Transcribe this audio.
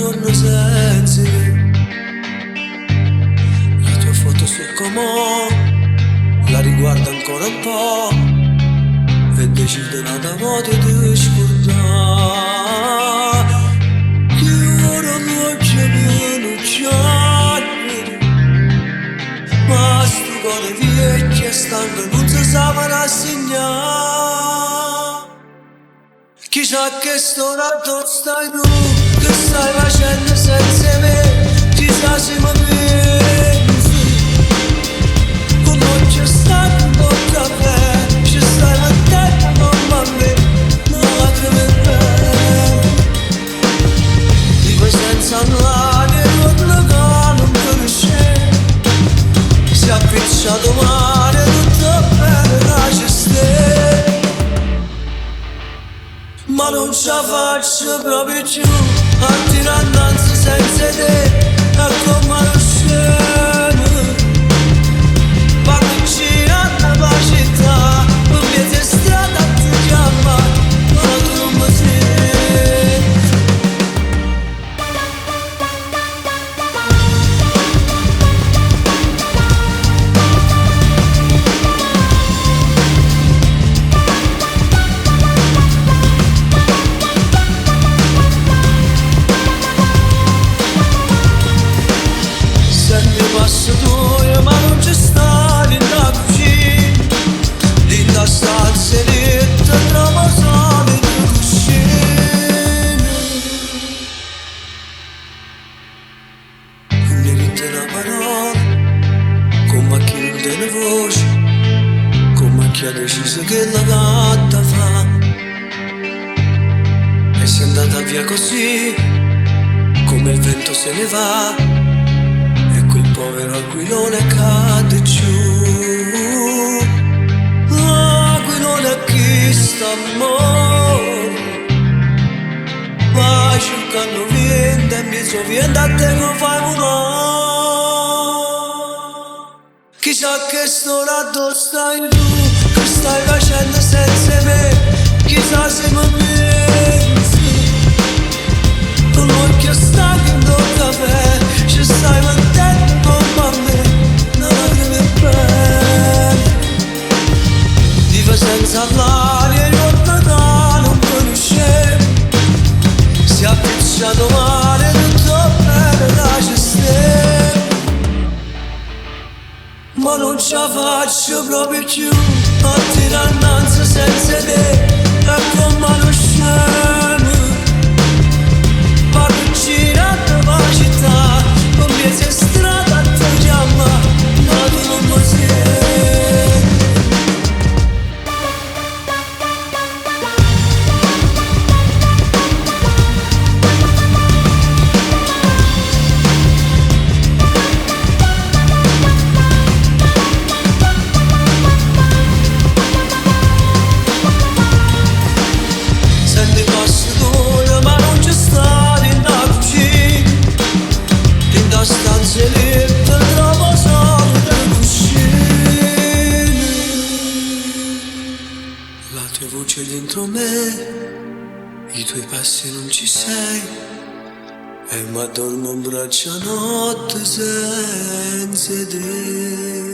giorno senza te. La tua foto sul comò la riguarda ancora un po' e decide una volta di scordare che ora non c'è meno giorno, ma sto cuore vecchio e stanco non si sa rassegnare. Chissà che storia stai tu, che stai facendo senza me, chissà se mi pensi, non c'è stato un po' caffè, ci stai mettendo come a me, non la trovi bene. Vivo senza l'aria, non non conosce, si è appicciato male, tutto bene, lascia stare. Ma non ce la faccio proprio più a tirare innanzi senza te, e come lo scemo quando girando la città non mi strada a ti chiamare, ma tu non mi sei. Passo tu, ma non c'è stato in la cucina, in la stanza letta trovo solo in cuscine. Non mi rinde una parola, come a chi non tiene voce, come a chi ha deciso che la gatta fa. E sei andata via così, come il vento se ne va. Povero aquilone cade giù, aquilone a chi sta amore, vai cercando vento e mi sovviene a te che fai volare. Chissà che storia dove stai tu, che stai facendo senza me, chissà se mi pensi, con l'occhio stanco in un caffè, ci stai mettendo come a me, non la trovi bene. Vivo senza l'aria, io da non conosce, si è appicciato male, tutto bene, lascia stare. Ma non ce la faccio proprio più a tirare innanzi senza te, e come lo scemo vado girando la città, non mi sei strada a te chiama, ma tu non mi sei. Senti passo d'ora ma non c'è stato in la cucina, in la stanza letta trovo solo le cuscine. La tua voce dentro me, i tuoi passi non ci sei, e mi addormo in braccio a notte senza te.